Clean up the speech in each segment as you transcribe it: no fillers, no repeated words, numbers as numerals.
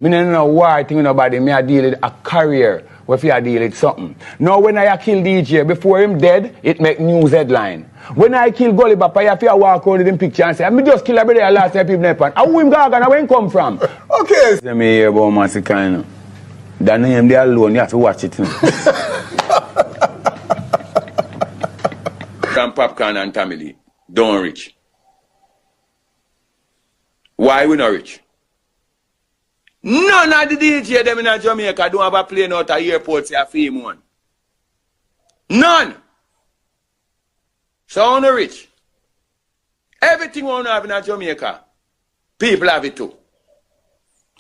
Me don't know why thing with nobody. Me I deal with a career. If you deal with something. Now when I kill DJ, before him dead, it make news headline. When I kill Gully Bapa, you have to walk out with him picture and say, I just kill a brother last time people never. How him gaga, where him come from? Okay. Let me hear about Massacre, you know. That name there alone, you have to watch it. You know. From Popcorn and Tamale, don't rich. Why we not rich? None of the DJ them in Jamaica don't have a plane out of airport say a fame one. None. So on the rich. Everything we have in Jamaica, people have it too.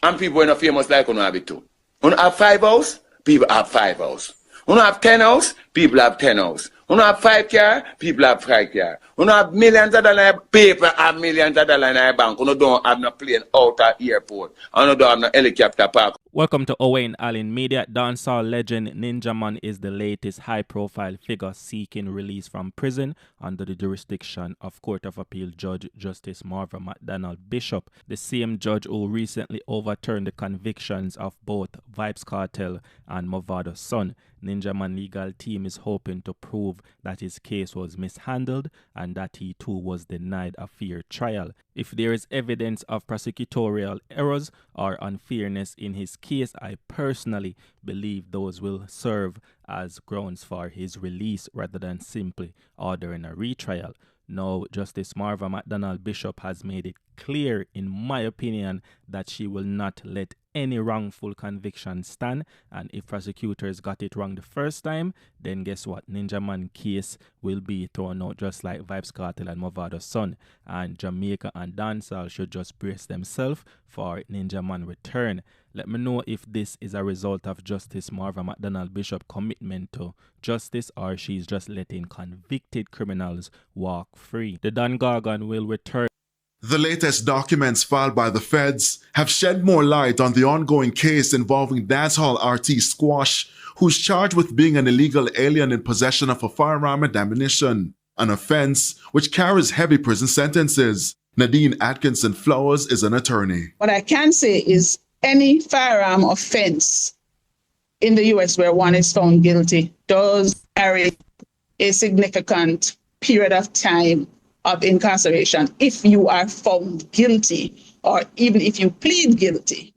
And people who are not famous like you have it too. You have 5 house, people have 5 house. You have 10 house, people have 10 house. You have 5 car, people have 5 car. You have millions of dollars, people have millions of dollars in their bank. You don't have no plane out of airport. You don't have no helicopter park. Welcome to Owen Allen Media. Dancehall legend Ninja Man is the latest high-profile figure seeking release from prison under the jurisdiction of Court of Appeal Judge Justice Marva McDonald Bishop, the same judge who recently overturned the convictions of both Vybz Kartel and Movado's son. Ninja Man legal team is hoping to prove that his case was mishandled and that he too was denied a fair trial. If there is evidence of prosecutorial errors or unfairness in his case, I personally believe those will serve as grounds for his release rather than simply ordering a retrial. Now, Justice Marva McDonald Bishop has made it clear, in my opinion, that she will not let any wrongful conviction stand, and if prosecutors got it wrong the first time, then guess what? Ninja Man case will be thrown out just like Vybz Kartel and Movado's son, and Jamaica and dancehall should just brace themselves for Ninja Man return. Let me know if this is a result of Justice Marva McDonald Bishop commitment to justice or she's just letting convicted criminals walk free. The Don Gargan will return. The latest documents filed by the feds have shed more light on the ongoing case involving dancehall artist Squash, who's charged with being an illegal alien in possession of a firearm and ammunition, an offense which carries heavy prison sentences. Nadine Atkinson Flowers is an attorney. What I can say is any firearm offense in the U.S. where one is found guilty does carry a significant period of time of incarceration if you are found guilty or even if you plead guilty.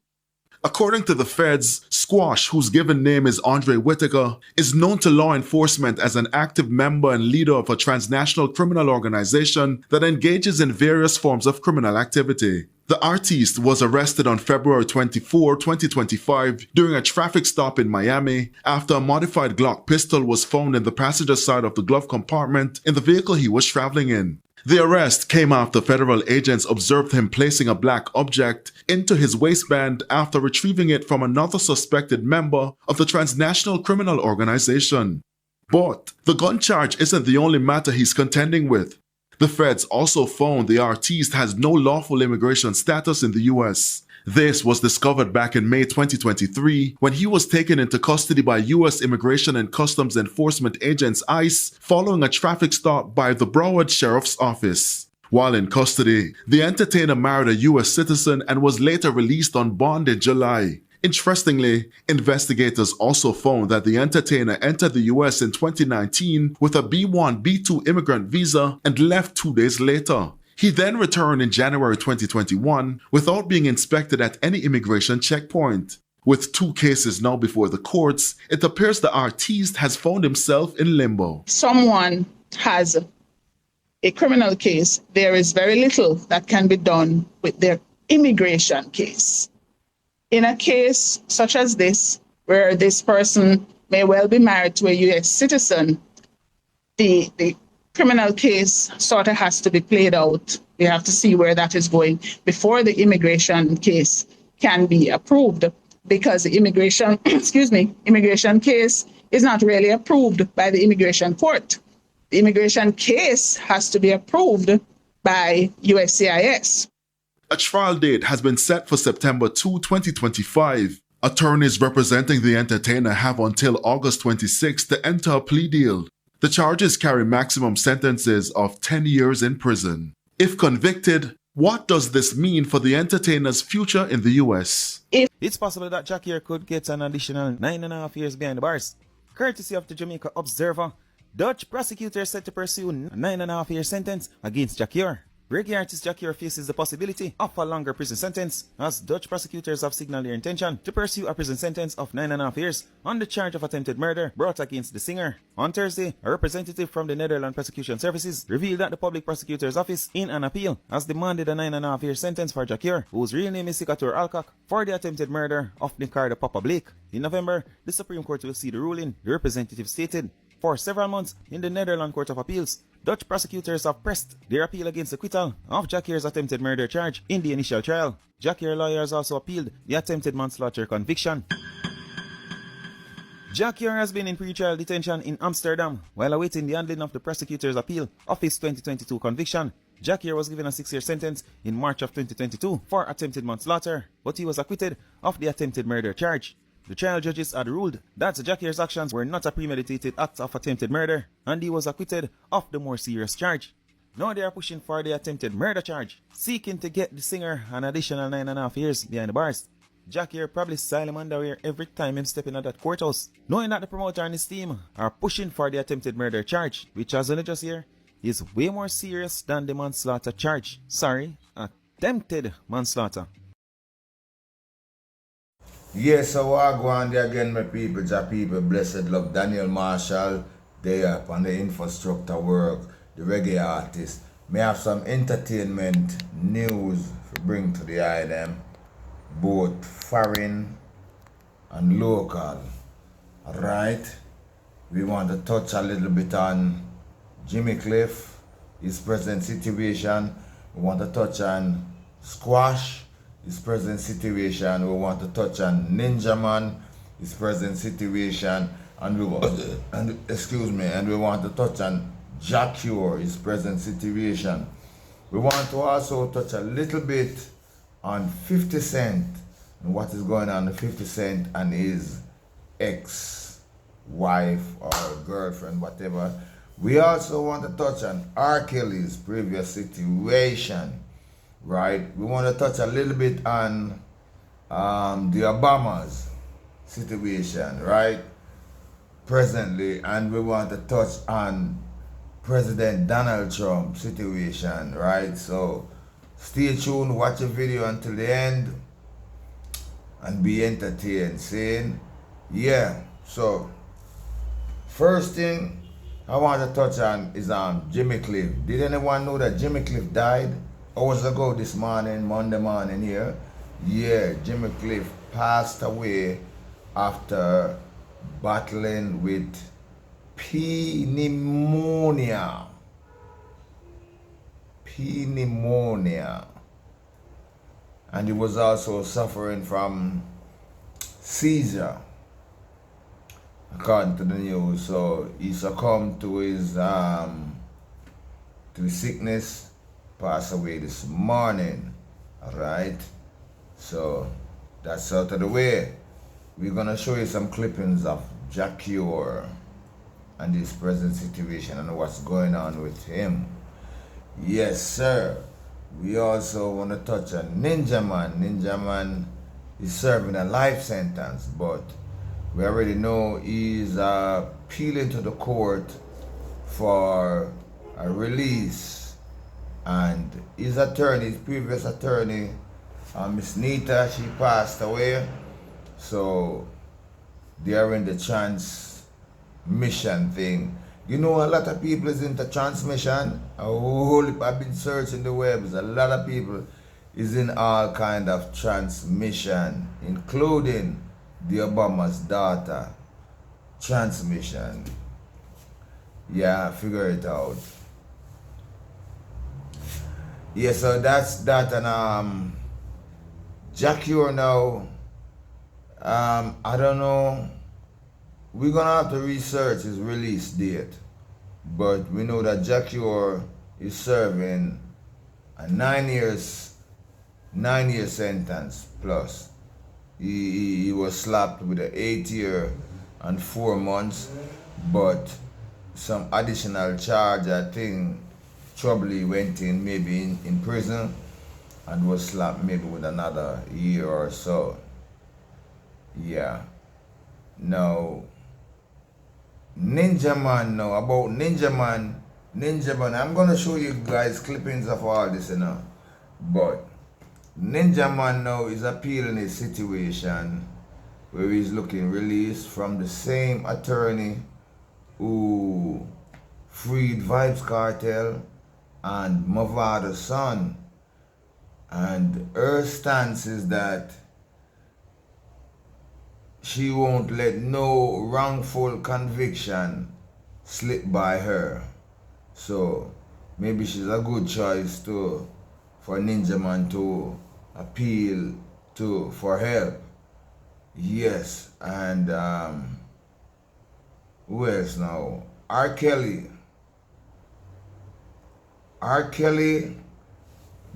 According to the feds, Squash, whose given name is Andre Whitaker, is known to law enforcement as an active member and leader of a transnational criminal organization that engages in various forms of criminal activity. The artist was arrested on February 24, 2025 during a traffic stop in Miami after a modified Glock pistol was found in the passenger side of the glove compartment in the vehicle he was traveling in. The arrest came after federal agents observed him placing a black object into his waistband after retrieving it from another suspected member of the transnational criminal organization. But the gun charge isn't the only matter he's contending with. The feds also found the artist has no lawful immigration status in the US. This was discovered back in May 2023 when he was taken into custody by US Immigration and Customs Enforcement agents ICE following a traffic stop by the Broward Sheriff's Office. While in custody, the entertainer married a US citizen and was later released on bond in July. Interestingly, investigators also found that the entertainer entered the US in 2019 with a B1, B2 immigrant visa and left 2 days later. He then returned in January 2021 without being inspected at any immigration checkpoint. With 2 cases now before the courts, it appears the artist has found himself in limbo. Someone has a criminal case, there is very little that can be done with their immigration case. In a case such as this, where this person may well be married to a US citizen, the criminal case sort of has to be played out. We have to see where that is going before the immigration case can be approved, because the immigration case is not really approved by the immigration court. The immigration case has to be approved by USCIS. A trial date has been set for September 2, 2025. Attorneys representing the entertainer have until August 26 to enter a plea deal. The charges carry maximum sentences of 10 years in prison. If convicted, What does this mean for the entertainer's future in the US? It's possible that Jackie could get an additional 9.5 years behind the bars. Courtesy of the Jamaica Observer, Dutch prosecutors set to pursue a 9.5-year sentence against Jackie. Reggae artist Jackie faces the possibility of a longer prison sentence, as Dutch prosecutors have signaled their intention to pursue a prison sentence of 9.5 years on the charge of attempted murder brought against the singer. On Thursday, a representative from the Netherlands Prosecution Services revealed that the Public Prosecutor's Office, in an appeal, has demanded a 9.5-year sentence for Jackie, whose real name is Sikator Alcock, for the attempted murder of Nicardo Papa Blake. In November, the Supreme Court will see the ruling, the representative stated. For several months in the Netherlands Court of Appeals, Dutch prosecutors have pressed their appeal against acquittal of Jackier's attempted murder charge in the initial trial. Jackier lawyers also appealed the attempted manslaughter conviction. Jackier has been in pre-trial detention in Amsterdam while awaiting the handling of the prosecutor's appeal of his 2022 conviction. Jackier was given a 6-year sentence in March of 2022 for attempted manslaughter, but he was acquitted of the attempted murder charge. The trial judges had ruled that Jackier's actions were not a premeditated act of attempted murder, and he was acquitted of the more serious charge. Now they are pushing for the attempted murder charge, seeking to get the singer an additional 9.5 years behind the bars. Jackier probably style him underwear every time him step in at that courthouse, knowing that the promoter and his team are pushing for the attempted murder charge, which, as I just hear, is way more serious than the manslaughter charge. Sorry, attempted manslaughter. Yes, so I go on there again, my people, blessed love, Daniel Marshall, they up on the infrastructure work, the reggae artist. May have some entertainment news to bring to the eye them, both foreign and local. Alright, we want to touch a little bit on Jimmy Cliff, his present situation. We want to touch on Squash, his present situation. We want to touch on Ninja Man, his present situation, and we want to touch on Jackie, his present situation. We want to also touch a little bit on 50 Cent and what is going on with 50 Cent and his ex-wife or girlfriend, whatever. We also want to touch on R. Kelly's previous situation. Right, we want to touch a little bit on the Obama's situation, right, presently, and we want to touch on President Donald Trump's situation, right? So stay tuned, watch the video until the end, and be entertained. Saying, yeah. So first thing I want to touch on is Jimmy Cliff. Did anyone know that Jimmy Cliff died hours ago this morning, Monday morning here? Yeah, Jimmy Cliff passed away after battling with pneumonia. And he was also suffering from seizure, according to the news. So he succumbed to his sickness, passed away this morning. Alright, so that's out of the way. We're gonna show you some clippings of Jackie and his present situation and what's going on with him. Yes, sir. We also want to touch on Ninja Man. Ninja Man is serving a life sentence, but we already know he's appealing to the court for a release. And his attorney, his previous attorney, Miss Nita, she passed away. So they are in the transmission thing. You know, a lot of people is into transmission. I've been searching the webs. A lot of people is in all kind of transmission, including the Obama's daughter. Transmission. Yeah, figure it out. Yeah, so that's that. And Jackie now, I don't know. We're gonna have to research his release date, but we know that Jackie is serving a 9-year sentence plus. He was slapped with an 8-year and 4 months, but some additional charge, I think, trouble he went in, maybe in prison. and was slapped maybe with another year or so. Yeah. Now, Ninja Man now, about Ninja Man, I'm gonna show you guys clippings of all this, but Ninja Man now is appealing a situation where he's looking released from the same attorney who freed Vibes Cartel and Mavada's son. And her stance is that she won't let no wrongful conviction slip by her. So maybe she's a good choice for Ninja Man to appeal for help. Yes, and who else now? R. Kelly,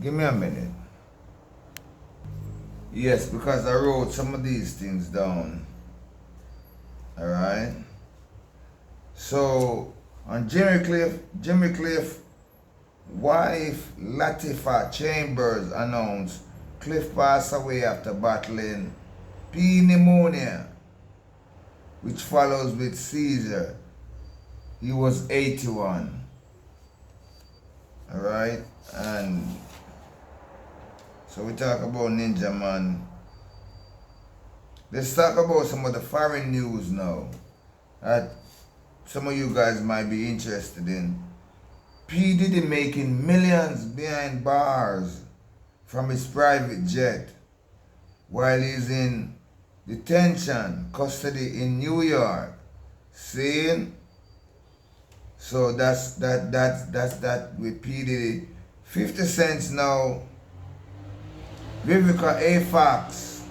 give me a minute. Yes, because I wrote some of these things down. Alright? So, on Jimmy Cliff wife Latifah Chambers announced Cliff passed away after battling pneumonia, which follows with seizure. He was 81. Alright? And so we talk about Ninja Man. Let's talk about some of the foreign news now that some of you guys might be interested in. P. Diddy making millions behind bars from his private jet while he's in detention, custody in New York. Seeing? So that's that with P. Diddy. 50 cents now. Vivica A. Fox,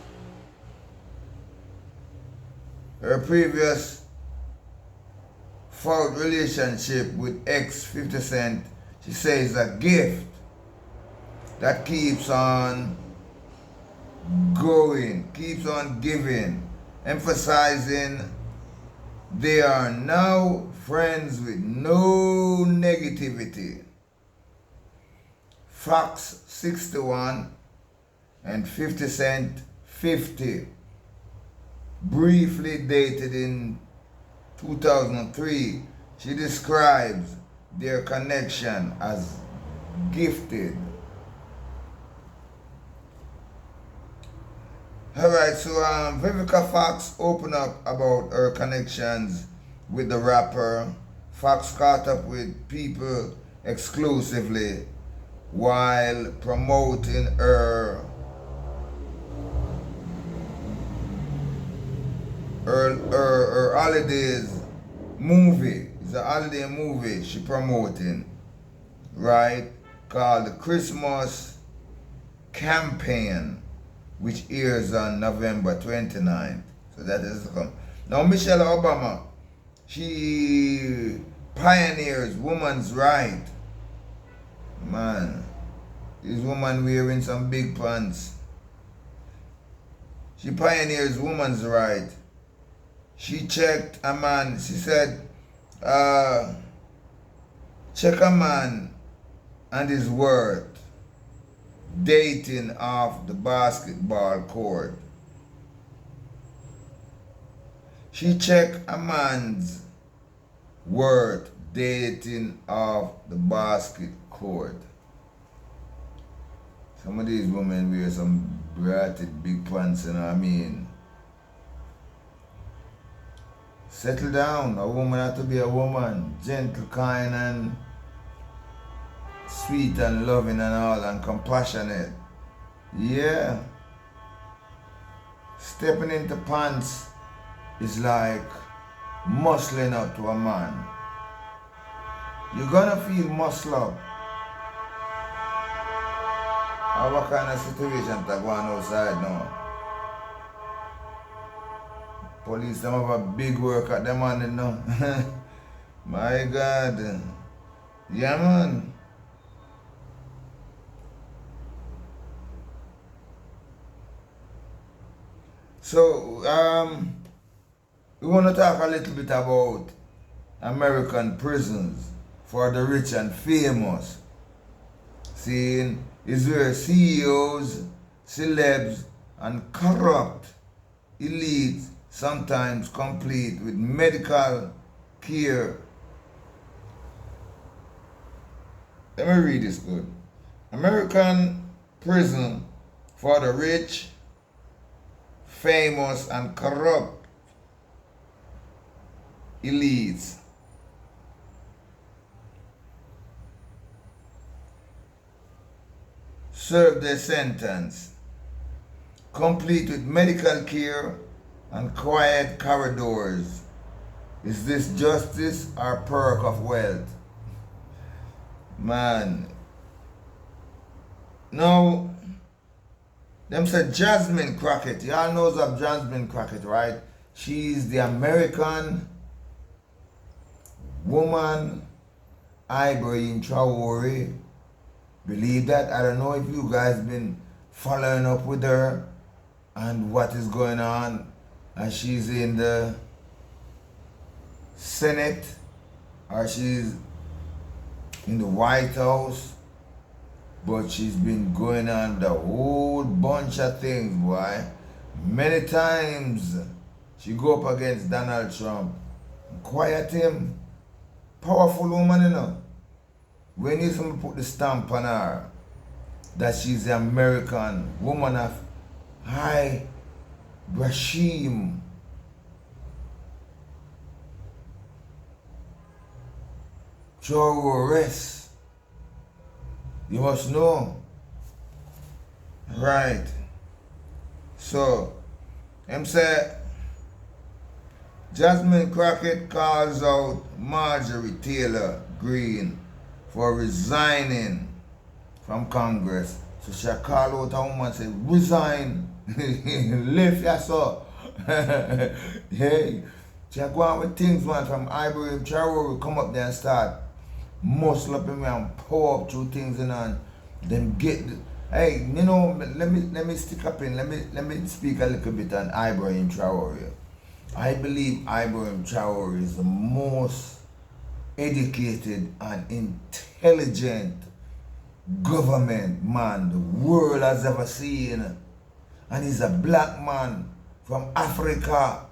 her previous failed relationship with ex 50 Cent, she says a gift that keeps on going, keeps on giving, emphasizing they are now friends with no negativity. Fox 61 and 50 Cent 50, briefly dated in 2003. She describes their connection as gifted. Alright, so Vivica Fox opened up about her connections with the rapper. Fox caught up with people exclusively while promoting her holidays movie. It's a holiday movie she promoting, right? Called the Christmas Campaign, which airs on November 29th. So that is to come. Now Michelle Obama, she pioneers women's right. Man, this woman wearing some big pants. She pioneers women's right. She checked a man, she said, check a man and his worth dating off the basketball court. She checked a man's worth dating off the basket court. Some of these women wear some bratted big pants, you know what I mean? Settle down. A woman has to be a woman. Gentle, kind, and sweet and loving and all, and compassionate. Yeah. Stepping into pants is like muscling up to a man. You're gonna feel muscle up. Or what kind of situation that going outside now? Police them have a big work at them on it now. My God. Yeah, man. So, we want to talk a little bit about American prisons for the rich and famous. Seeing is where CEOs, celebs, and corrupt elites sometimes complete with medical care. Let me read this good. American prison for the rich, famous, and corrupt elites. Serve their sentence, complete with medical care and quiet corridors. Is this justice or perk of wealth? Man. Now, them said Jasmine Crockett. Y'all knows of Jasmine Crockett, right? She's the American woman Ibrahim Traore. Believe that? I don't know if you guys been following up with her and what is going on. And she's in the Senate or she's in the White House. But she's been going on with a whole bunch of things, boy. Many times she go up against Donald Trump. Quiet him. Powerful woman, you know. When you somebody put the stamp on her that she's the American woman of high regime, terrorists, you must know. Right. So, him say, Jasmine Crockett calls out Marjorie Taylor Greene for resigning from Congress. So she call out a woman and say, resign. Lift yourself. Hey, she go on with things, man, from Ibrahim Traore come up there and start muscle up in me and pour up through things and then get the, hey, you know, let me stick up in, let me speak a little bit on Ibrahim Traore. I believe Ibrahim Traore is the most educated and intelligent government man the world has ever seen, and he's a black man from Africa,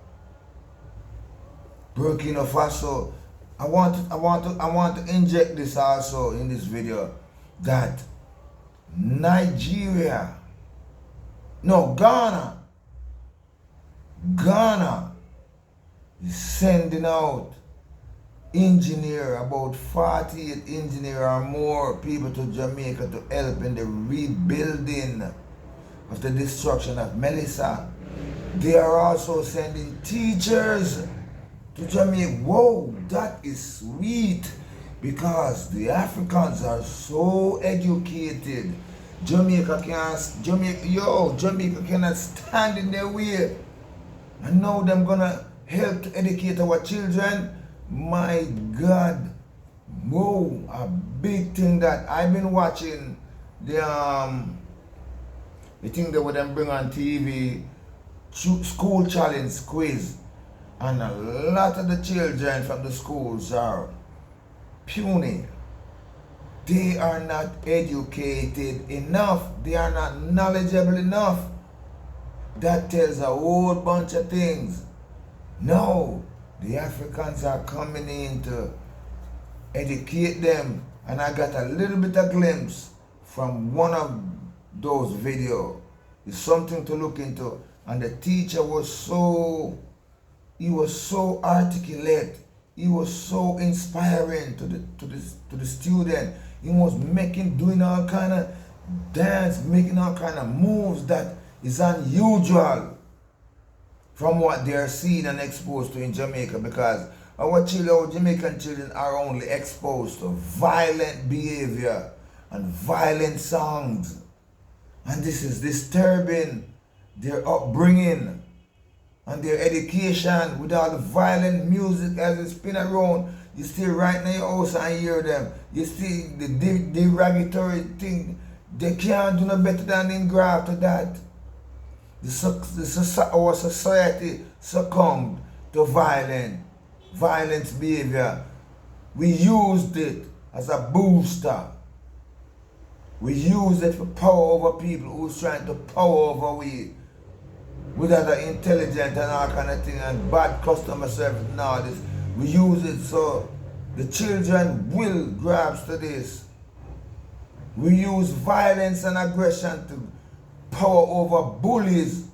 Burkina Faso. I want to inject this also in this video that Ghana is sending out about 48 engineer or more people to Jamaica to help in the rebuilding of the destruction of Melissa. They are also sending teachers to Jamaica. Whoa, that is sweet, because the Africans are so educated. Jamaica cannot stand in their way. And now them gonna help to educate our children. My God, whoa, a big thing that I've been watching the thing that would them bring on TV, school challenge quiz, and a lot of the children from the schools are puny. They are not educated enough. They are not knowledgeable enough. That tells a whole bunch of things. No. The Africans are coming in to educate them, and I got a little bit of glimpse from one of those videos. It's something to look into, and the teacher was so articulate. He was so inspiring to the student. He was doing all kind of dance, making all kind of moves that is unusual from what they are seeing and exposed to in Jamaica, because our Jamaican children are only exposed to violent behavior and violent songs. And this is disturbing their upbringing and their education with all the violent music as it spin around. You stay right in your house and hear them. You see the derogatory thing. They can't do no better than engraft to that. Our society succumbed to violence behavior. We used it as a booster. We use it for power over people who's trying to power over we. With other intelligent and all kind of thing and bad customer service and all this. We use it so the children will grasp to this. We use violence and aggression to power over bullies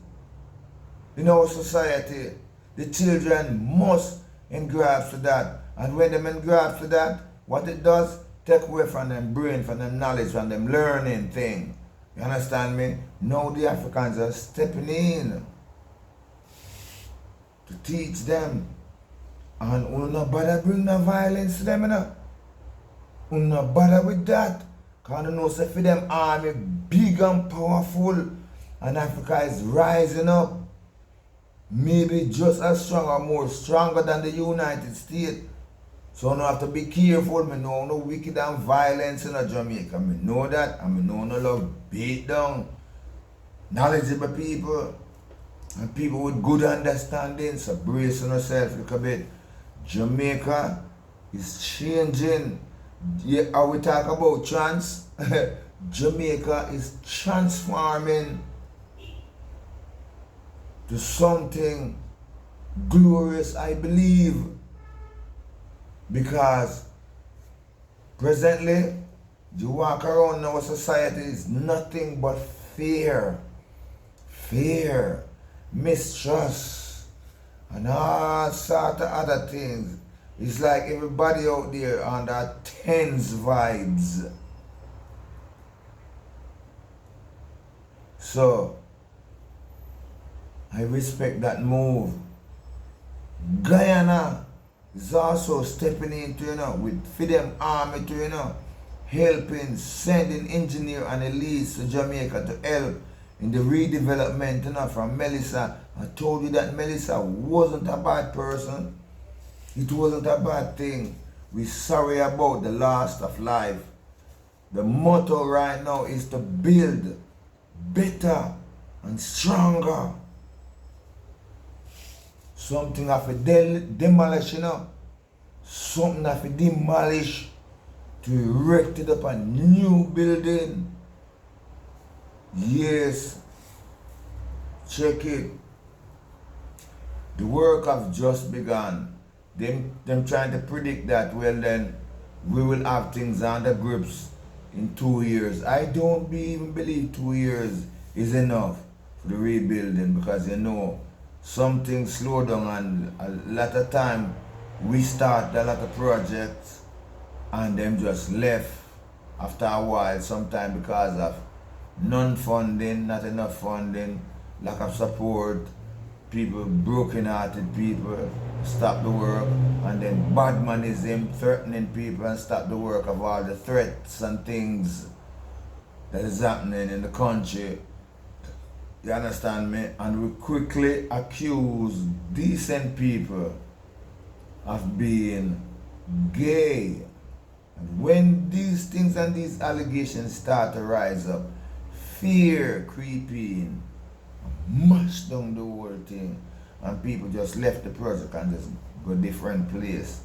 in our society. The children must grasp to that. And when they grasp to that, what it does, take away from them brain, from them knowledge, from them learning thing. You understand me? Now the Africans are stepping in to teach them. And we not bother bring no violence to them, you know. We not bother with that. Because you know, say for them army big and powerful, and Africa is rising up. Maybe just as strong or more stronger than the United States. So I have to be careful. I know no wicked and violence in Jamaica. I know that. I know no love beat down. Knowledgeable people. And people with good understanding. So brace yourself a little bit. Jamaica is changing. Yeah, how we talk about Jamaica is transforming to something glorious, I believe. Because presently, you walk around in our society is nothing but fear, mistrust, and all sort of other things. It's like everybody out there on that tense vibes. So, I respect that move. Guyana is also stepping into, with Freedom Army to, helping, sending engineer and elites to Jamaica to help in the redevelopment, from Melissa. I told you that Melissa wasn't a bad person. It wasn't a bad thing. We're sorry about the loss of life. The motto right now is to build better and stronger. Something have to demolish, Something have to demolish to erect it up a new building. Yes. Check it. The work have just begun. Them trying to predict that, well then, we will have things under grips in 2 years. I don't even believe 2 years is enough for the rebuilding, because some things slow down, and a lot of time we start a lot of projects and them just left after a while, sometimes because of non-funding, not enough funding, lack of support, people, broken-hearted people stop the work, and then bad man is them threatening people and stop the work of all the threats and things that is happening in the country. You understand me? And we quickly accuse decent people of being gay. And when these things and these allegations start to rise up, fear creeping, mash down the whole thing, and people just left the project and just go different place.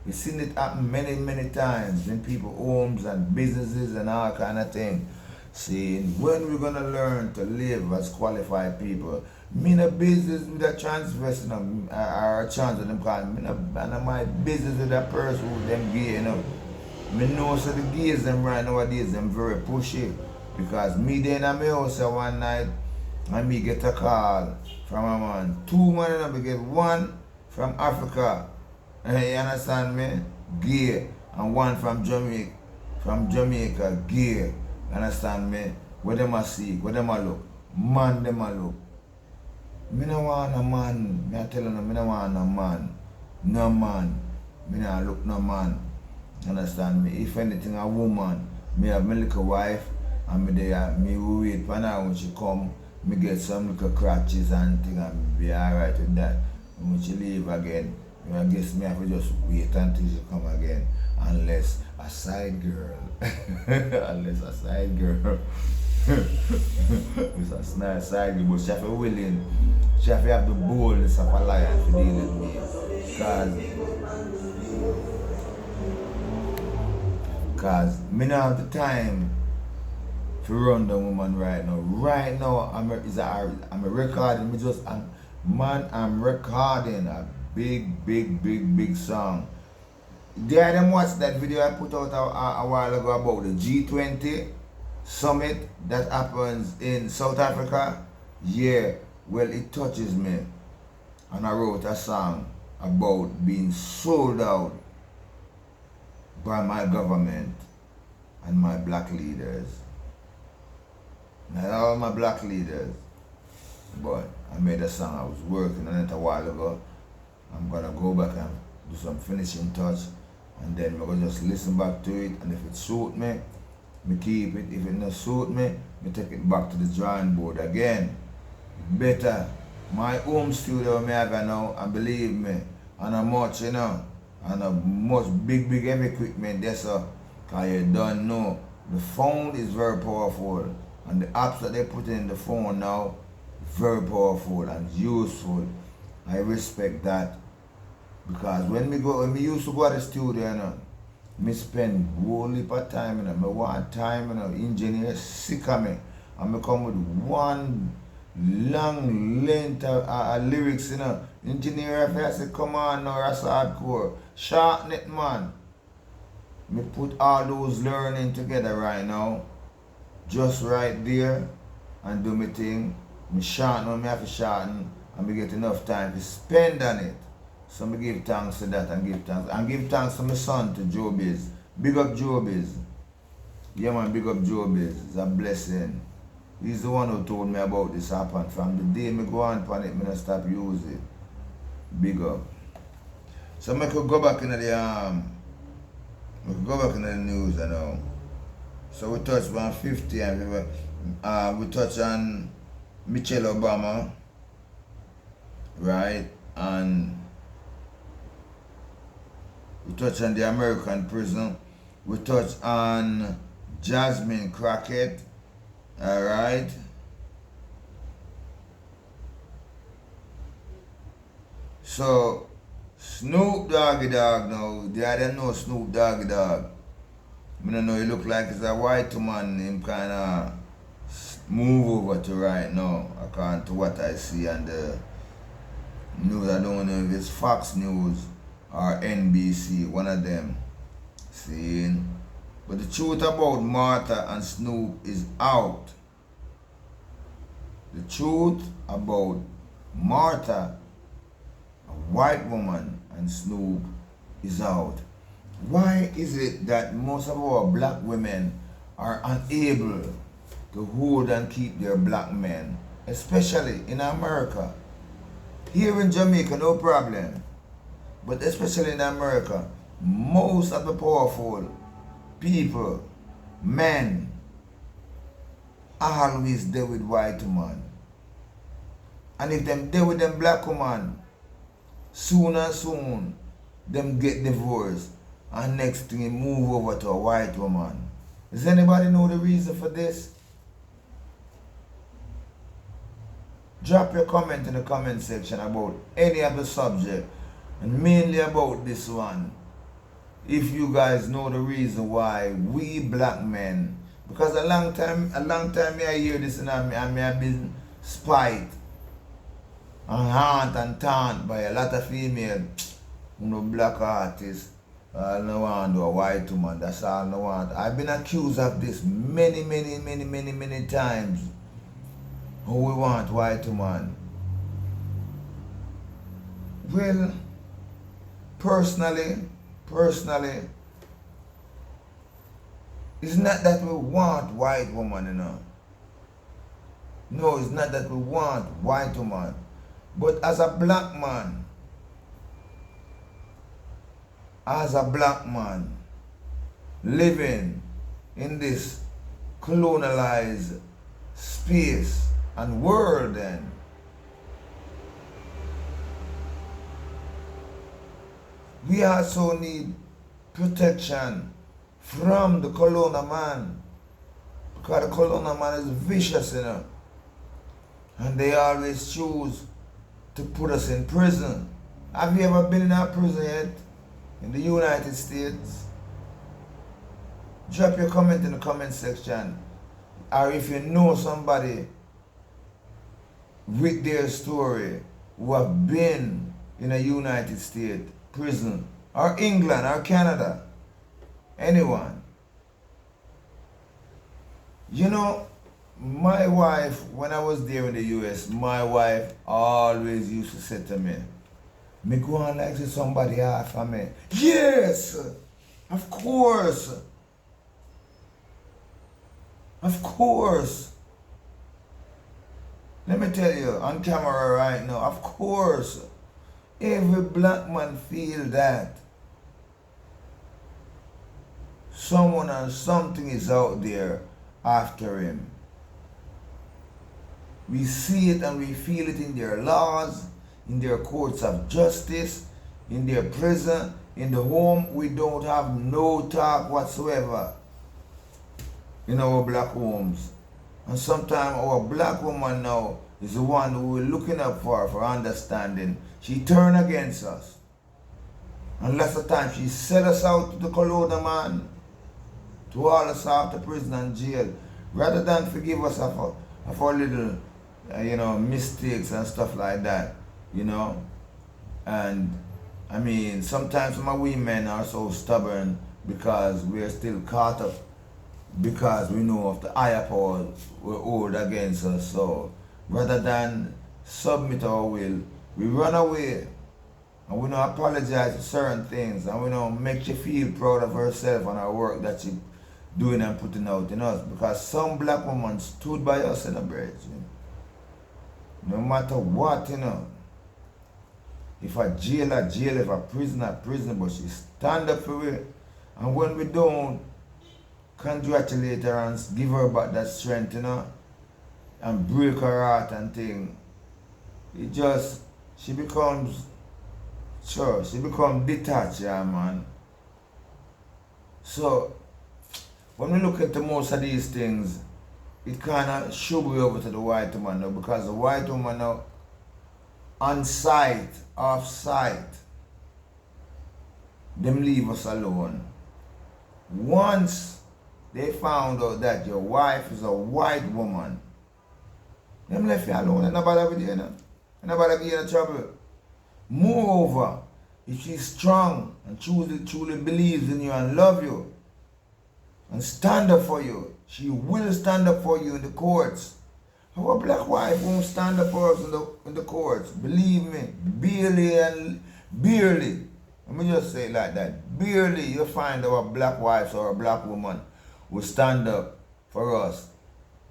We've seen it happen many times in people's homes and businesses and all kind of thing. Saying, when we're gonna learn to live as qualified people? Me in a business with a transvestite, or a trans, them call me, and my business with a person who them gay, Me know so the gays them right nowadays, them very pushy. Because me there in my house one night, and me get a call from a man. 2 men, and I get one from Africa, you understand me? Gay. And one from Jamaica, gay. You understand me? Where them a see, where them a look. Man them a look. Me no want a man. Me a tell you, me no want a man. No man. Me no look no man. You understand me? If anything, a woman. Me have my little wife, and me will wait for her when she come. Me get some little crutches and thing, and be alright with that. And when she leave again, I guess me have to just wait until she come again. Unless a side girl. Unless a side girl. It's a nice side girl, but she have to willing. She have to have the boldness of a lion to deal with me. Because me not have the time to run the woman right now. Right now, I'm recording. I'm recording a big song. Did them watch that video I put out a while ago about the G20 summit that happens in South Africa? Yeah, well, it touches me. And I wrote a song about being sold out by my government and my black leaders. Not all my black leaders, but I made a song. I was working on it a while ago. I'm gonna go back and do some finishing touch, and then we're gonna just listen back to it, and if it suit me, me keep it. If it not suit me, me take it back to the drawing board again. Better. My home studio me have now, and believe me, and a much, and a much big heavy equipment there, so cause you don't know. The phone is very powerful, and the apps that they put in the phone now, very powerful and useful. I respect that, because when we used to go to the studio, me spend whole heap of time, me want time, engineers sick of me, and me come with one long length of lyrics, Engineer, if I say, come on now, that's hardcore. Shorten it, man. Me put all those learning together right now, just right there, and do my thing. Me shorten when me have to shorten, and me get enough time to spend on it. So me give thanks to that, and give thanks. And give thanks to my son, to Joe Biz. Big up Joe Biz. Yeah, man, big up Joe Biz. It's a blessing. He's the one who told me about this happen. From the day me go on upon it, me not stop use it. Big up. So I could go back into the news, So we touched on 50, and we touched on Michelle Obama, right? And we touched on the American prison. We touched on Jasmine Crockett, all right? So Snoop Doggy Dogg now, they don't know Snoop Doggy Dogg. I don't know, he look like he's a white man, him kind of move over to right now, according to what I see on the news. I don't know if it's Fox News or NBC, one of them. Seeing? But the truth about Martha and Snoop is out. The truth about Martha, a white woman, and Snoop is out. Why is it that most of our black women are unable to hold and keep their black men, especially in America? Here in Jamaica, no problem, but especially in America, most of the powerful people, men, are always there with white woman. And if them there with them black woman, soon and soon, them get divorced, and next thing move over to a white woman. Does anybody know the reason for this? Drop your comment in the comment section about any of the subject, and mainly about this one. If you guys know the reason why we black men, because a long time I hear this and I have been spied and haunt and taunt by a lot of female black artists. I don't want to do a white woman, that's all I want. I've been accused of this many times. Who we want white woman? Well, personally, it's not that we want white woman, No, it's not that we want white woman. But as a black man, living in this colonialized space and world, then we also need protection from the colonial man, because the colonial man is vicious, and they always choose to put us in prison. Have you ever been in a prison yet in the United States? Drop your comment in the comment section. or if you know somebody with their story who have been in a United States prison, or England, or Canada, anyone. You know, my wife, when I was there in the US, my wife always used to say to me go on like say somebody after me. Yes, of course. Of course. Let me tell you, on camera right now, of course, every black man feel that someone or something is out there after him. We see it and we feel it in their laws, in their courts of justice, in their prison, in the home. We don't have no talk whatsoever in our black homes. And sometimes our black woman now is the one who we're looking up for understanding. She turn against us. And lots of times she sell us out to the colonial man, to haul us out to prison and jail, rather than forgive us of our little, mistakes and stuff like that, And I mean, sometimes my women are so stubborn because we're still caught up, because we know of the higher power will hold against us. So rather than submit our will, we run away and we don't apologize for certain things, and we don't make you feel proud of herself and our work that she doing and putting out in us, because some black women stood by us in the bridge. No matter what, If a jailer, if a prisoner, but she stand up for it. And when we don't congratulate her and give her back that strength, and break her heart and thing, she becomes detached, yeah, man. So, when we look into most of these things, it kind of should be over to the white woman now, because the white woman now, on sight, off sight, them leave us alone. Once they found out that your wife is a white woman, them left you alone and nobody with you, and nobody give you trouble. Moreover, if she's strong and truly believes in you and love you and stand up for you, she will stand up for you in the courts. Our black wife won't stand up for us in the courts. Believe me, barely. Let me just say it like that. Barely you find our black wives or a black woman will stand up for us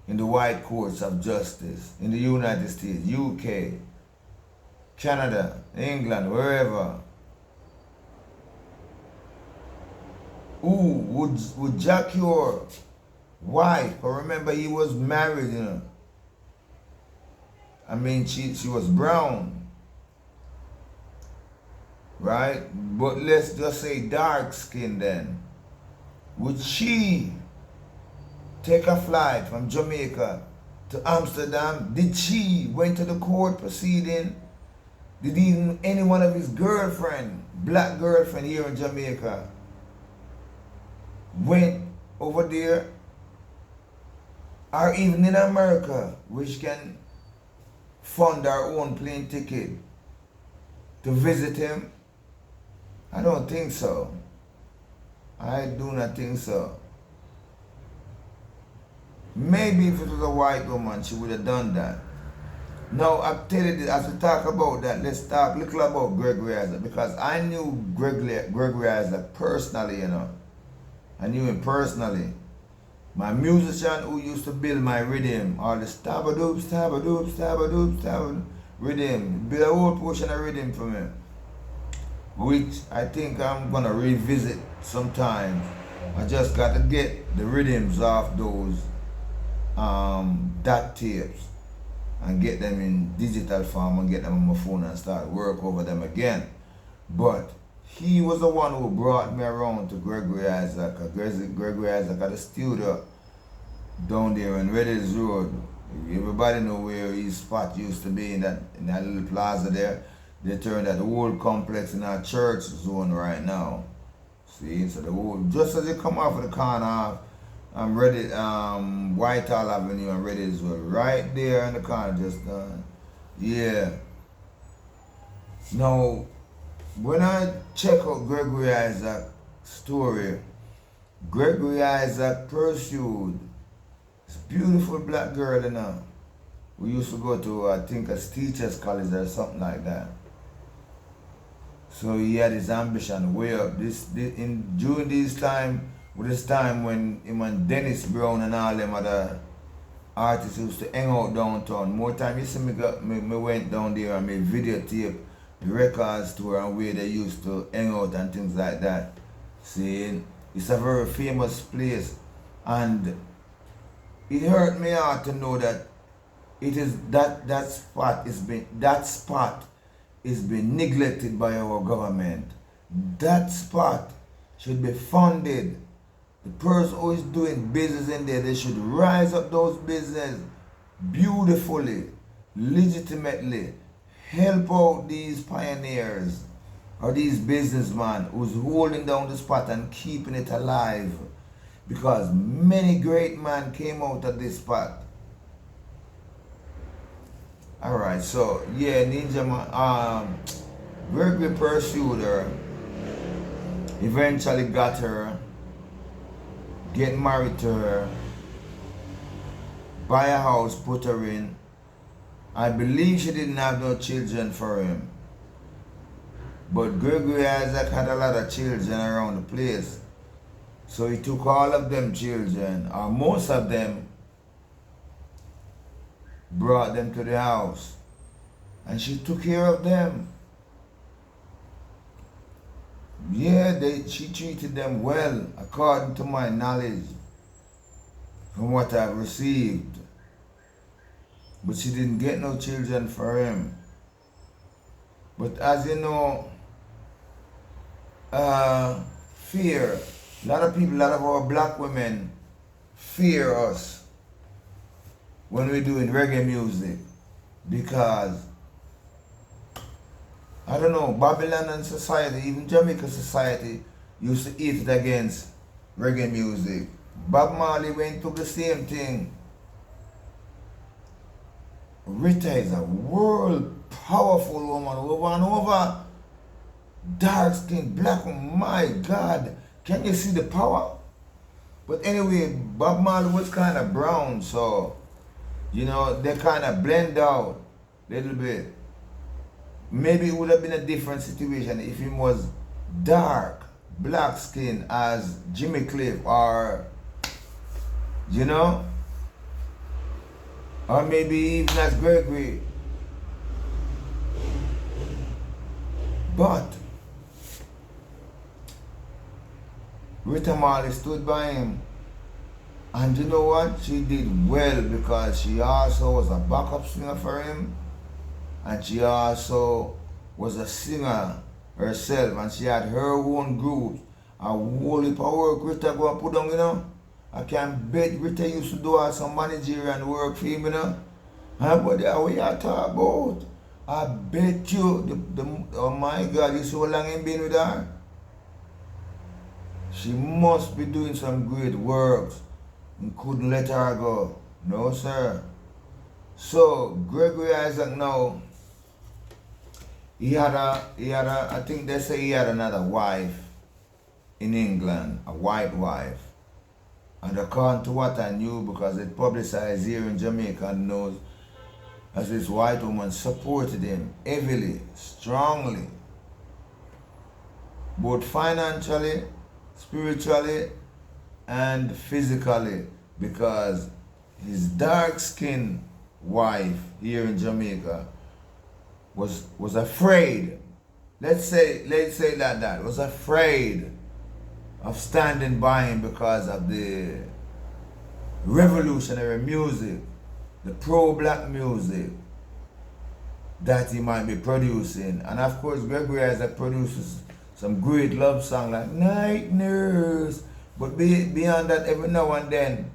in the white courts of justice, in the United States, UK, Canada, England, wherever. Who would jack your wife? But remember, he was married, I mean, she was brown, right? But let's just say dark skin then. Would she take a flight from Jamaica to Amsterdam? Did she went to the court proceeding? Did even any one of his girlfriend, black girlfriend here in Jamaica, went over there? Or even in America, which can fund our own plane ticket to visit him? I don't think so. I do not think so. Maybe if it was a white woman, she would have done that. Now, I tell you this, as we talk about that, let's talk a little about Gregory Isaac, because I knew Gregory Isaac personally, I knew him personally. My musician who used to build my rhythm, all the stabba-doop, stabba-doop, stabba-doop, stabba-doop, rhythm, build a whole portion of rhythm for me, which I think I'm gonna revisit sometime. I just got to get the rhythms off those DAT tapes and get them in digital form and get them on my phone and start work over them again. But he was the one who brought me around to Gregory Isaac. Gregory Isaac at the studio down there on Reddit's Road. Everybody know where his spot used to be, in that little plaza there. They turned that whole complex in our church zone right now. See, so the whole, just as you come off of the corner Ready, Whitehall Avenue and Ready as well. Right there in the corner, just yeah. Now, when I check out Gregory Isaac's story, Gregory Isaac pursued this beautiful black girl, you know. We used to go to, I think, a teacher's college or something like that. So he had his ambition way up. During this time when him and Dennis Brown and all them other artists used to hang out downtown. More time you see me went down there and me videotape the record store and where they used to hang out and things like that. See, it's a very famous place, and it hurt me hard to know that it is that spot is being neglected by our government. That spot should be funded. The person who is doing business in there, they should rise up those business beautifully, legitimately, help out these pioneers or these businessmen who's holding down the spot and keeping it alive. Because many great men came out of this spot. Alright, so yeah, Ninja Man, Gregory pursued her, eventually got her, get married to her, buy a house, put her in. I believe she didn't have no children for him. But Gregory Isaac had a lot of children around the place. So he took all of them children, or most of them, brought them to the house. And she took care of them. Yeah, she treated them well, according to my knowledge, from what I've received. But she didn't get no children for him. But as you know, fear. A lot of our black women fear us when we're doing reggae music, because I don't know, Babylon society, even Jamaica society, used to eat it against reggae music. Bob Marley went through the same thing. Rita is a world powerful woman, over and over. Dark skin, black woman, my God. Can you see the power? But anyway, Bob Marley was kind of brown, so, you know, they kind of blend out a little bit. Maybe it would have been a different situation if he was dark, black skin as Jimmy Cliff, or, you know, or maybe even as Gregory. But Rita Marley stood by him, and you know what? She did well, because she also was a backup singer for him, and she also was a singer herself, and she had her own group. A whole heap of work Rita go and put down, you know. I can bet Rita used to do some managerial work for him, you know. But what you talk about? I bet you, oh my God, you see how long he been with her? She must be doing some great work and couldn't let her go. No, sir. So, Gregory Isaac now, I think they say he had another wife in England, a white wife. And according to what I knew, because it publicized here in Jamaica, and knows, as this white woman supported him heavily, strongly, both financially, spiritually, and physically, because his dark-skinned wife here in Jamaica was afraid. Let's say that was afraid of standing by him because of the revolutionary music, the pro-black music that he might be producing. And of course, Gregory Isaac produces some great love song like Night Nurse. But beyond that, every now and then,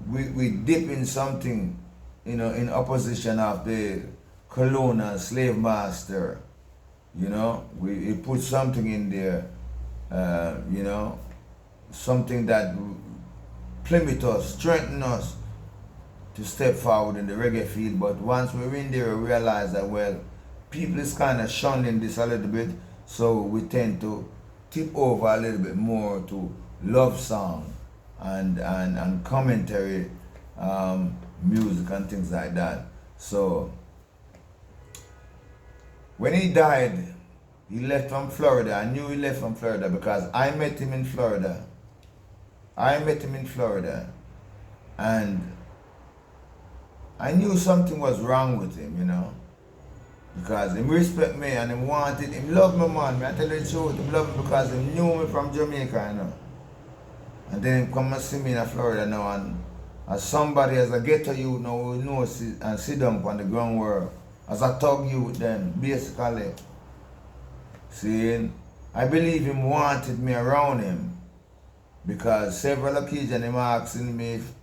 we dip in something, you know, in opposition of the colonial slave master. You know, we put something in there, you know, something that plummet us, strengthen us to step forward in the reggae field. But once we're in there, we realize that, well, people is kind of shunning this a little bit, so we tend to tip over a little bit more to love song and commentary music and things like that. So when he died, he left from Florida. I knew he left from Florida because I met him in Florida. And I knew something was wrong with him, you know, because he respect me and he wanted, he loved me, man. I tell you the truth, he loved me because he knew me from Jamaica, you know. And then he come and see me in Florida now, and as somebody, as a ghetto youth now, who knows and sit down on the ground where, as a thug youth then, basically, seeing, I believe him wanted me around him, because several occasions him asking me if,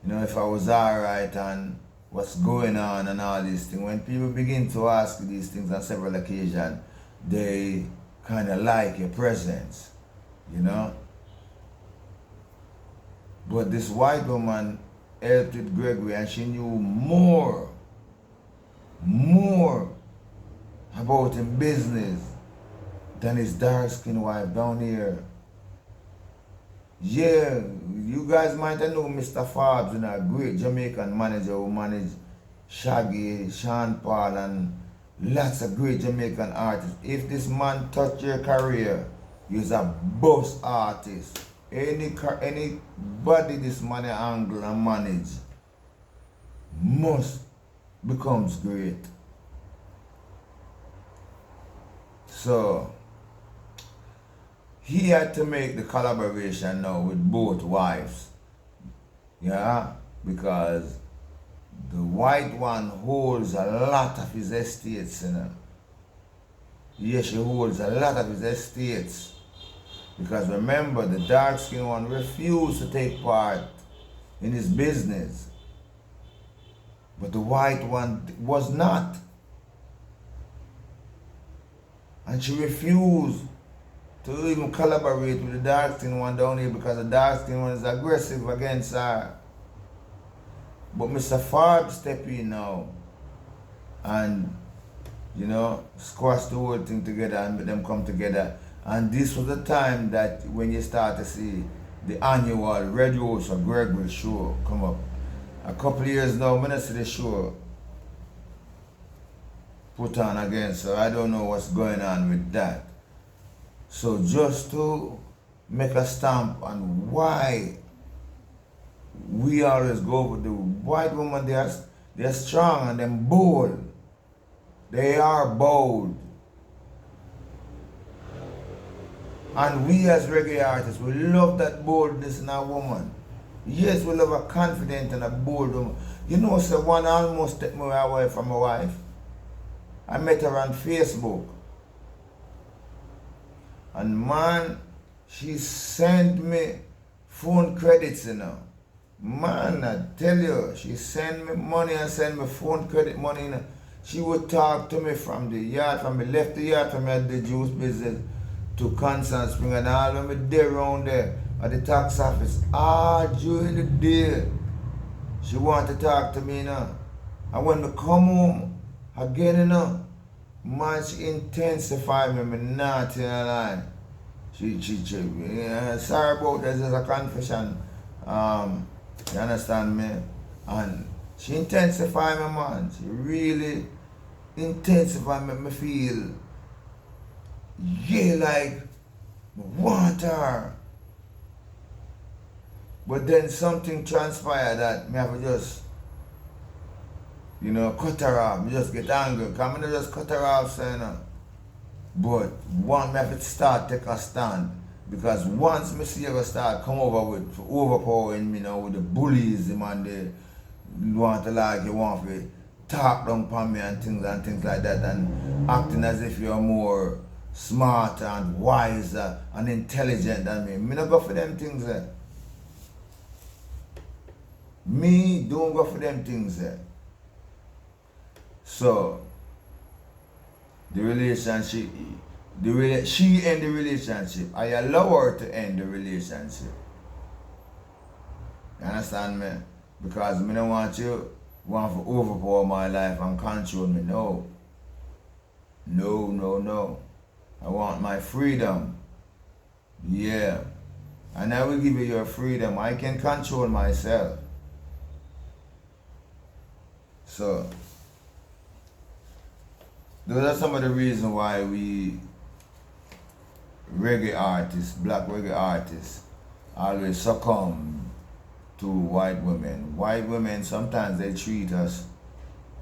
you know, if I was alright and what's going on and all these things. When people begin to ask you these things on several occasions, they kind of like your presence, you know. But this white woman helped with Gregory, and she knew more about his business than his dark-skinned wife down here. Yeah, you guys might have known Mr. Forbes, you know, a great Jamaican manager who managed Shaggy, Sean Paul, and lots of great Jamaican artists. If this man touched your career, he's a boss artist. Anybody this man angle and manage must becomes great. So he had to make the collaboration now with both wives, yeah, because the white one holds a lot of his estates, you know. Yes, she holds a lot of his estates, because remember, the dark-skinned one refused to take part in his business, but the white one was not, and she refused to even collaborate with the dark-skinned one down here because the dark-skinned one is aggressive against her. But Mr. Forbes stepped in now and, you know, squash the whole thing together and make them come together. And this was the time that when you start to see the annual Red Rose or Gregory show come up. A couple of years now, when I see the show put on again, so I don't know what's going on with that. So just to make a stamp on why we always go with the white woman, they're strong and they're bold. They are bold. And we as reggae artists, we love that boldness in a woman. Yes, we love a confident and a bold woman. You know, so one almost took me away from my wife. I met her on Facebook. And man, she sent me phone credits, you know. Man, I tell you, she sent me money and sent me phone credit money, you know. She would talk to me from the yard, from me left the yard, from me at the juice business to Constant Spring, and all of me there around there at the tax office. During the day, she wanted to talk to me, you know. And when we come home again, you know, man, she intensified me not in a lie. She sorry about this, is a confession. You understand me? And she intensified me, man. She really intensified me feel, yeah, like, I want her. But then something transpired that me have to just, you know, cut her off. Me just get angry. Because I just cut her off, so, you know. But one, me have to start take a stand. Because once me see her start come over with overpowering me now with the bullies, man, they want to like, you want to talk down upon me and things like that, and acting as if you're more smarter and wiser and intelligent than me. Me don't go for them things there. Me don't go for them things there. So the relationship, she end the relationship. I allow her to end the relationship. You understand me? Because me don't want you want to overpower my life and control me. No. No, no, no. I want my freedom. Yeah. And I will give you your freedom. I can control myself. So, those are some of the reasons why we reggae artists, black reggae artists, always succumb to white women. White women, sometimes they treat us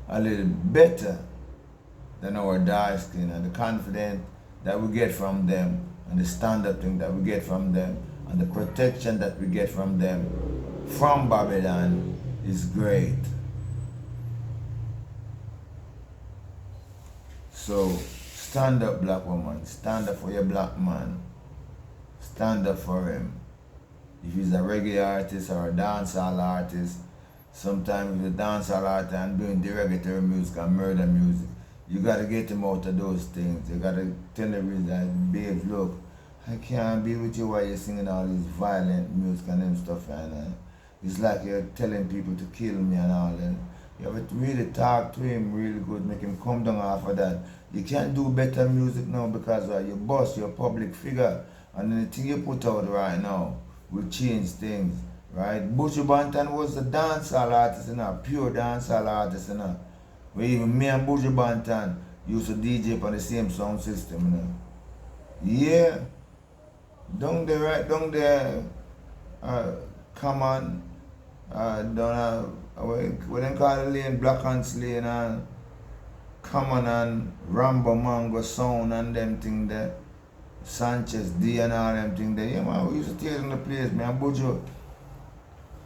a little better than our dark skin, and the confidence that we get from them, and the stand-up thing that we get from them, and the protection that we get from them, from Babylon, is great. So, stand up, black woman. Stand up for your black man. Stand up for him. If he's a reggae artist or a dancehall artist, sometimes he's a dancehall artist and doing derogatory music and murder music, you gotta get him out of those things. You gotta tell him that, babes, look, I can't be with you while you're singing all this violent music and them stuff, and it's like you're telling people to kill me and all that. You have to really talk to him really good, make him come down off of that. You can't do better music now because you boss, you're a public figure, and anything you put out right now will change things, right? Buju Banton was a dancehall artist, pure dancehall artist, where even me and Buju Banton used to DJ on the same sound system, Yeah, down there, right down there, come on, down what they call the lane, Black Ants Lane, and Common and Rambo Mango Sound and them thing there, Sanchez D and all them thing there. Yeah, man, we used to take in the place, man. Buju,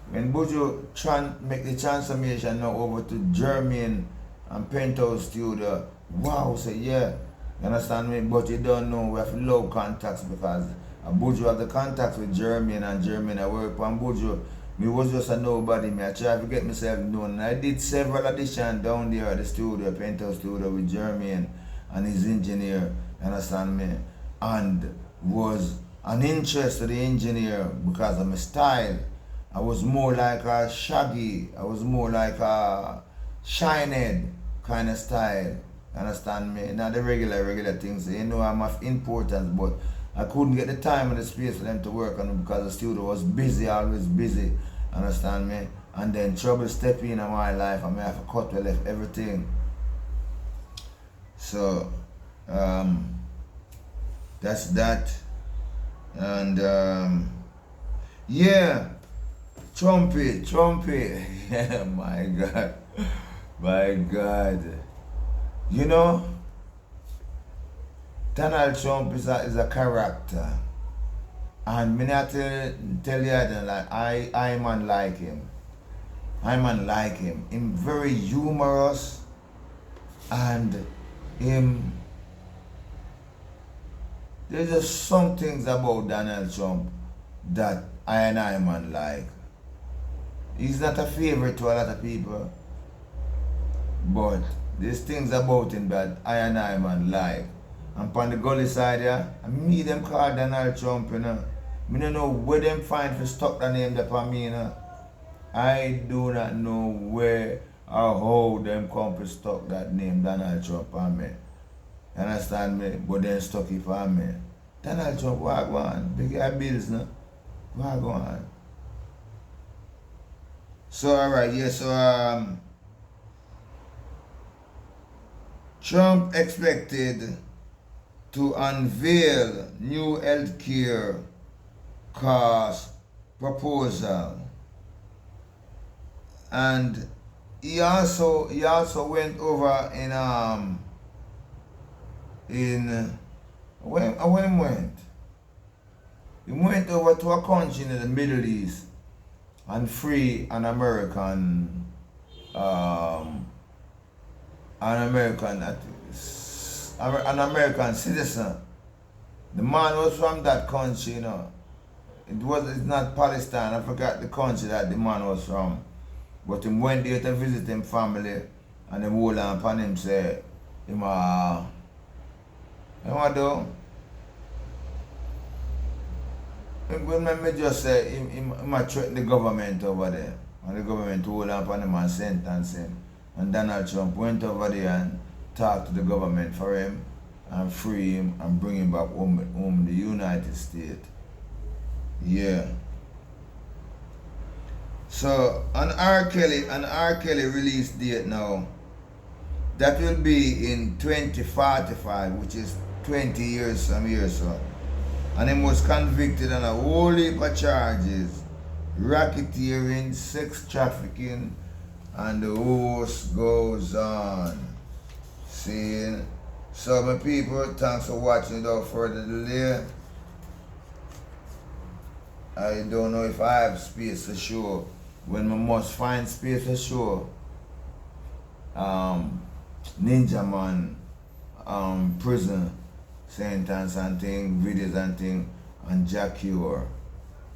when Buju make the transformation now over to German and Penthouse Studio, wow, say yeah, you understand me? But you don't know, we have low contacts because Buju have the contacts with German, and German I work on Buju. Me was just a nobody, I tried to get myself known. And I did several auditions down there at the studio, Penthouse Studio with Jermaine and his engineer, you understand me? And was an interest to the engineer because of my style. I was more like a Shaggy, I was more like a Shinehead kind of style, you understand me? Not the regular things, I'm of importance, but I couldn't get the time and the space for them to work on it because the studio was busy, always busy, understand me? And then trouble stepped in my life, I have to cut, left everything. So, that's that. And, yeah, trumpet, yeah, my God. You know, Donald Trump is a character, and me not tell you that like I man like him. Him very humorous, and him. There's just some things about Donald Trump that I man like. He's not a favorite to a lot of people, but there's things about him that I man like. And on the gully side, me them call Donald Trump, Me don't know where them find to stop the name that for me, I do not know where or how them come to stop that name Donald Trump on me. You understand me? But then stuck it for me. Donald Trump, what go on? Big guy bills, no? What go on? So alright, yeah, so Trump expected to unveil new healthcare cost proposal, and he also went over he went over to a country in the Middle East and free an American citizen. The man was from that country, It's not Palestine, I forgot the country that the man was from. But he went there to visit him family, and him hold on upon him, say, what do? When me just say, he might threaten the government over there. And the government hold up on him and sentence him. And Donald Trump went over there and talked to the government for him and free him and bring him back home the United States. Yeah. So an R. Kelly release date now, that will be in 2045, which is 20 years some years so. And he was convicted on a whole heap of charges, racketeering, sex trafficking, and the list goes on. See? So my people, thanks for watching without further delay. I don't know if I have space to show. When I must find space to show, Ninja Man, prison sentence and thing, videos and thing, and Jack Ure.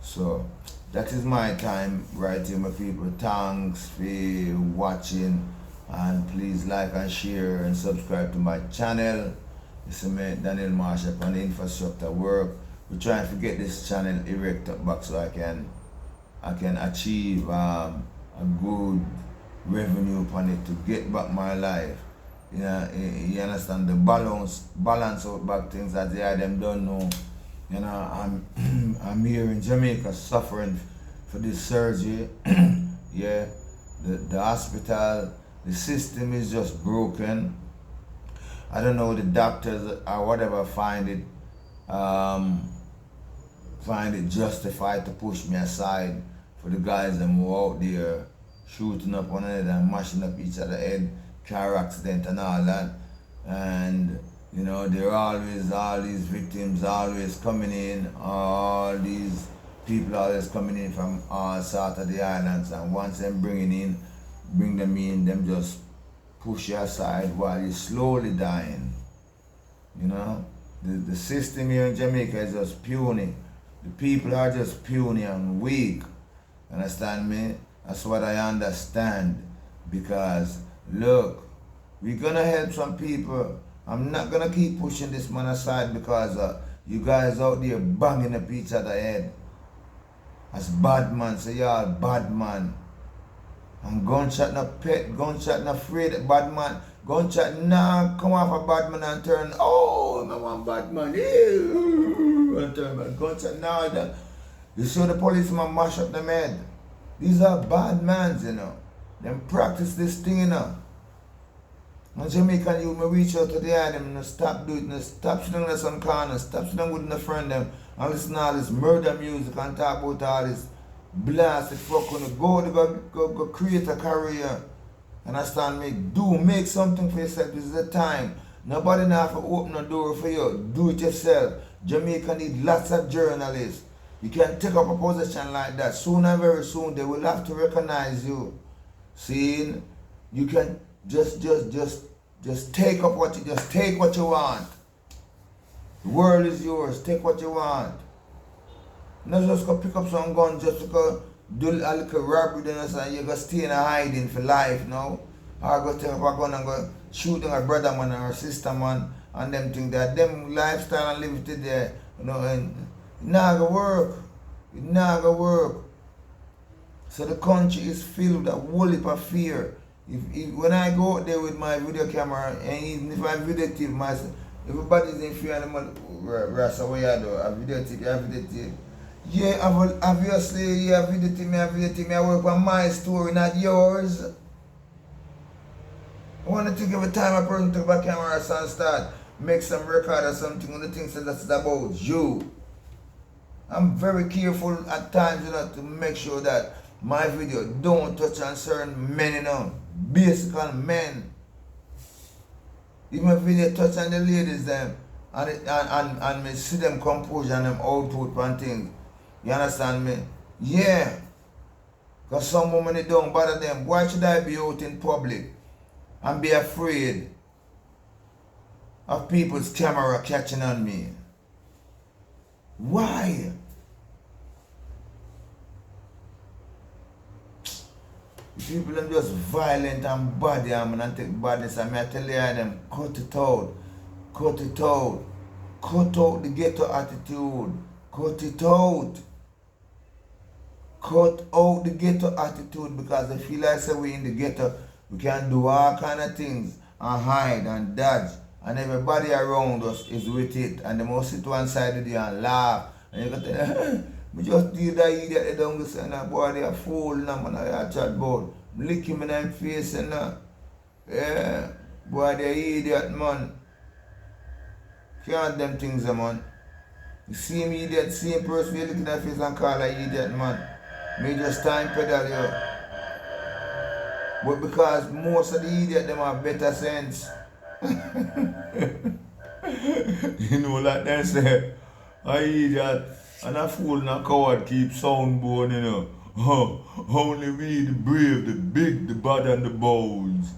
So that is my time right here, my people. Thanks for watching, and please like and share and subscribe to my channel. This is me, Daniel Marshall, on the infrastructure work. We're trying to get this channel erected back so I can achieve a good revenue upon it to get back my life. You know, you understand the balance out back things that they them don't know. You know, I'm here in Jamaica suffering for this surgery. Yeah, the hospital, the system is just broken. I don't know, the doctors or whatever find it justified to push me aside for the guys that who out there shooting up one another and mashing up each other head, car accident and all that. And you know, there are always all these victims always coming in, all these people always coming in from all sorts of the islands, and once them bring them in, them just push you aside while you're slowly dying. You know, the system here in Jamaica is just puny. The people are just puny and weak. Understand me? That's what I understand. Because look, we're gonna help some people. I'm not gonna keep pushing this man aside because you guys out there banging up each other head. As bad man, say y'all bad man. And gunshot no pet, gunshot no afraid of bad man. Gunshot nah come off a bad man and turn, oh, I want bad man. And turn back. Gunshot now that. You see the policeman mash up them head. These are bad mans, you know. Them practice this thing, you know. And Jamaican youth may reach out to the eye them and stop doing it, stop sitting in some corner, stop sitting with a friend them and listen to all this murder music and talk about all this blasted fucking go create a career. Understand me? Make something for yourself. This is the time. Nobody now have to open a door for you. Do it yourself. Jamaica need lots of journalists. You can take up a position like that. Soon and very soon they will have to recognize you. See, you can just take up what you take what you want. The world is yours. Take what you want. Not just go pick up some gun just to go do a little robbery and you go stay in a hiding for life now. Or go take up a gun and go shoot a brother man or a sister man and them think that them lifestyle and live it there, you know, and it not gonna work. It not gonna work. So the country is filled with a whole heap of fear. When I go out there with my video camera and even if I videotape myself, everybody's in fear and I'm rasa what you do, I videotape. Yeah, obviously, yeah, videotape me, I work on my story, not yours. I want to think every time a person took a camera and start make some record or something, one of the things that's about you. I'm very careful at times, you know, to make sure that my video don't touch on certain men, you know, basic on men. If my video touch on the ladies them and me see them composure and them output and things, you understand me? Yeah. Because some women it don't bother them. Why should I be out in public and be afraid of people's camera catching on me? Why? People are just violent and bad, and take badness. I mean, I tell you them, cut it out. Cut it out. Cut out the ghetto attitude. Cut it out. Cut out the ghetto attitude because I feel like say we in the ghetto, we can do all kind of things and hide and dodge. And everybody around us is with it. And they must sit one side of you and laugh. And you can tell, we just did that idiot, they don't say, nah, boy, they a fool, nah, man, I chat about. Lick him in the face, and yeah, boy, they idiot, man. Can't them things, man. You see me idiot, same person you look in the face and call an idiot, man. Me just time pedal you. But because most of the idiot them have better sense. You know like they say, a idiot and a fool and a coward keep sound bone, you know. Only we the brave, the big, the bad and the bones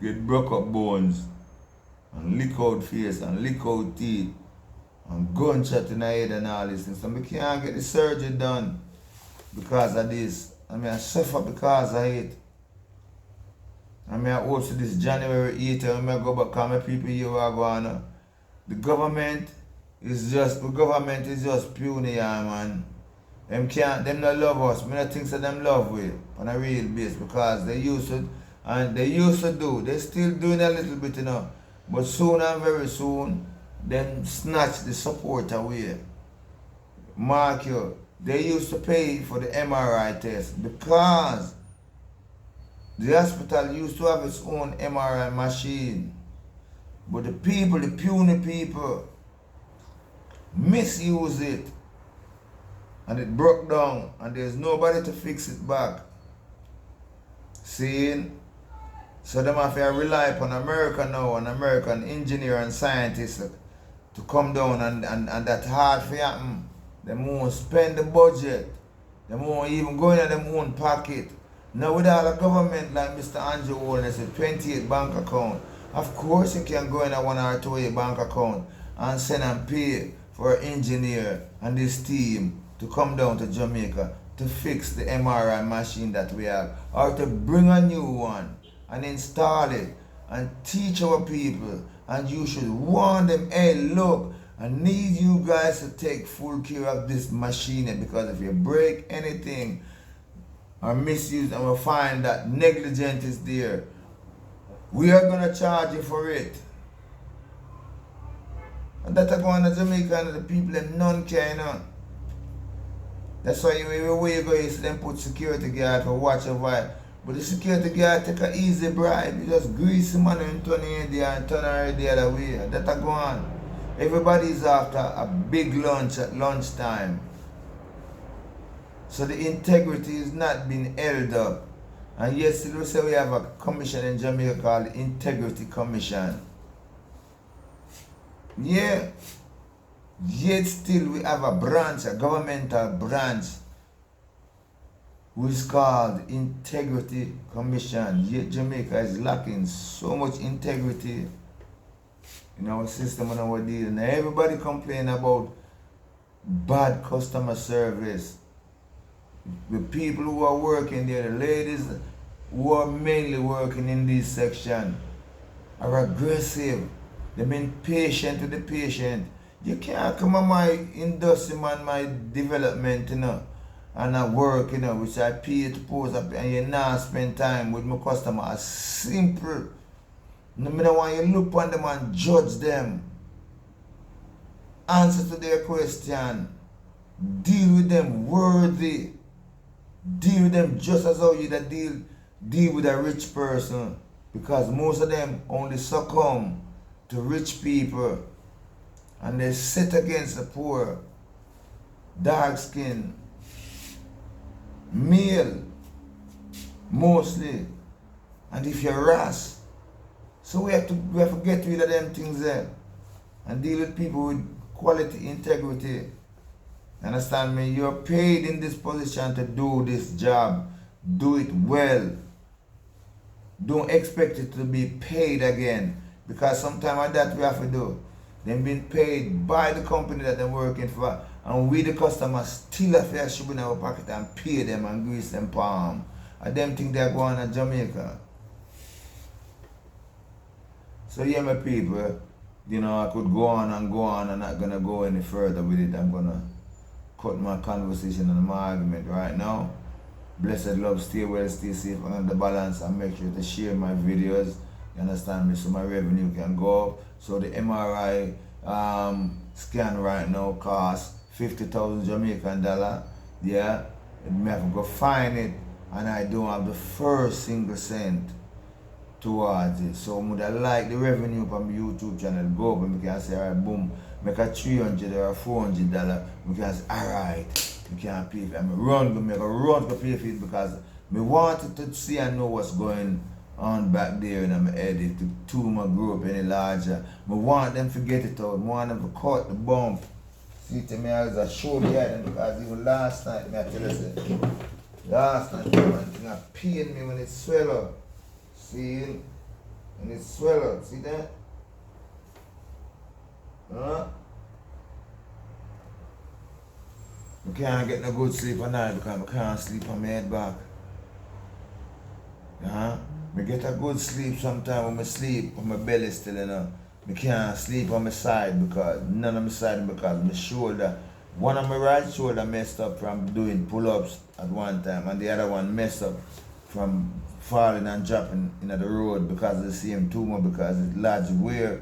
get broke up bones and lick out face and lick out teeth and gunshot in the head and all this things. So I can't get the surgery done because of this. I mean I suffer because of it. I mean I hope to this January 8th when I go back and my people here are going. The government is just puny, yeah, man. Them not love us. I don't think so them love we on a real base because they used to do. They still doing a little bit, you know. But soon and very soon, them snatch the support away. Mark you, they used to pay for the MRI test because the hospital used to have its own MRI machine. But the people, the puny people, misuse it. And it broke down and there's nobody to fix it back. Seeing? So them have to rely upon America now, an American engineer and scientist to come down and that hard for happen. They won't spend the budget. They won't even go in their own pocket. Now with all the government like Mr. Andrew Holness said, 28 bank account. Of course you can go in a 1 or 2 bank account and send and pay for an engineer and this team to come down to Jamaica to fix the MRI machine that we have or to bring a new one and install it and teach our people, and you should warn them, hey look, I need you guys to take full care of this machine because if you break anything or misuse and we find that negligence is there, we are going to charge you for it. And that are going to Jamaica and the people and none care, you know. That's why everywhere you go, you see them put security guard to watch over it. But the security guard take an easy bribe. You just grease the money and turn it there and turn it the other way. That are going. Everybody is after a big lunch at lunchtime. So the integrity is not being held up. And yes, we say we have a commission in Jamaica called the Integrity Commission. Yeah. Yet still we have a branch, a governmental branch, who is called Integrity Commission. Yet Jamaica is lacking so much integrity in our system and our deal. Now everybody complain about bad customer service. The people who are working there, the ladies who are mainly working in this section, are aggressive. They've been patient with the patient. You can't come on my industry, man, my development, you know, and I work, you know, which I pay to pose up, and you not spend time with my customer. As simple. No matter when you look on them and judge them, answer to their question, deal with them worthy, deal with them just as how you that deal with a rich person, because most of them only succumb to rich people. And they sit against the poor, dark skin, male, mostly. And if you're ras, so we have to get rid of them things there and deal with people with quality, integrity. Understand me? You're paid in this position to do this job. Do it well. Don't expect it to be paid again, because sometimes that we have to do. They've been paid by the company that they're working for, and we the customers still have to shoot in our pocket and pay them and grease them palm. And them think they're going to Jamaica. So yeah, my people, You know, I could go on and go on. I'm not gonna go any further with it. I'm gonna cut my conversation and my argument right now. Blessed love, stay well, stay safe, and the balance, and make sure to share my videos. You understand me? So my revenue can go up. So the MRI scan right now costs 50,000 Jamaican dollar. Yeah, me have to go find it, and I don't have the first single cent towards it. So would I like the revenue from my YouTube channel go up and we can say, alright, boom, make a $300 or $400. We can say, alright, we can pay for it. I'm make a run to pay for it because me wanted to see and know what's going on back there in my head. If the tumor grew up any larger, me want them to get it out. I want them to cut the bump. See to me as a show behind them because even last night, me I tell you, last night, man, it pain me when it swell up. See, and it swell up, see that? Huh? I can't get no good sleep at night because I can't sleep on my head back. I get a good sleep sometimes when I sleep on my belly still, you know. I can't sleep on my side because, none of my side because my shoulder, one of my right shoulder messed up from doing pull-ups at one time and the other one messed up from falling and dropping in the road because of the same tumor because it's large wear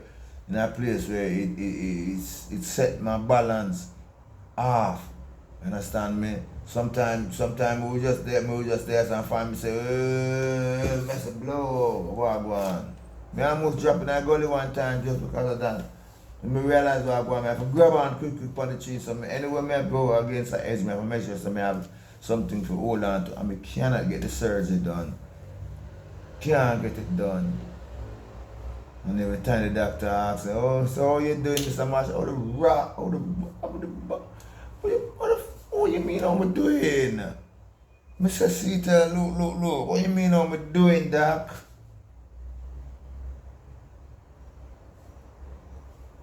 in a place where it set my balance off. Understand me? Sometimes we just there some family say, mess a blow, what go on. Me almost dropped in that gully one time just because of that. And me realize what go on, I have to grab on quick on the tree. So anywhere I go against the edge, I have to make sure so I have something to hold on to. And I cannot get the surgery done. Can't get it done. And every time the doctor asks, oh, so how you doing, Mr. Marshall? Oh, the rock, what you mean I'm doing? Mr. Sita, look, what you mean I'm doing, doc?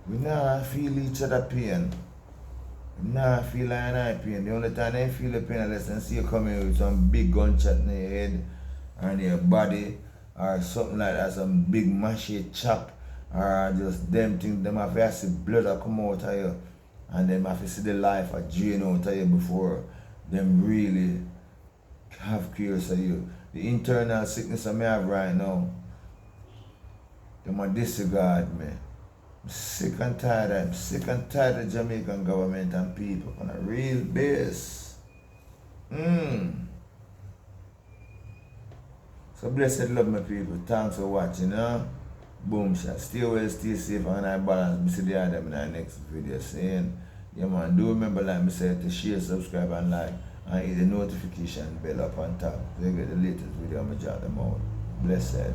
We now feel each other pain. We now feel like pain. The only time I feel the pain unless I see you coming with some big gunshot in your head or in your body or something like that, some big machete chop or just them things, them have to see blood come out of you and them have to see the life drain out of you before them really have cures of you. The internal sickness I may have right now, them a disregard me. I'm sick and tired of the Jamaican government and people on a real base. So blessed love my people. Thanks for watching. Boom shot. Stay well, stay safe, and I balance. We see the other in our next video. Saying, yeah man, do remember like me said to share, subscribe and like and hit the notification bell up on top. So you get the latest video, I'm gonna drop them out. Blessed.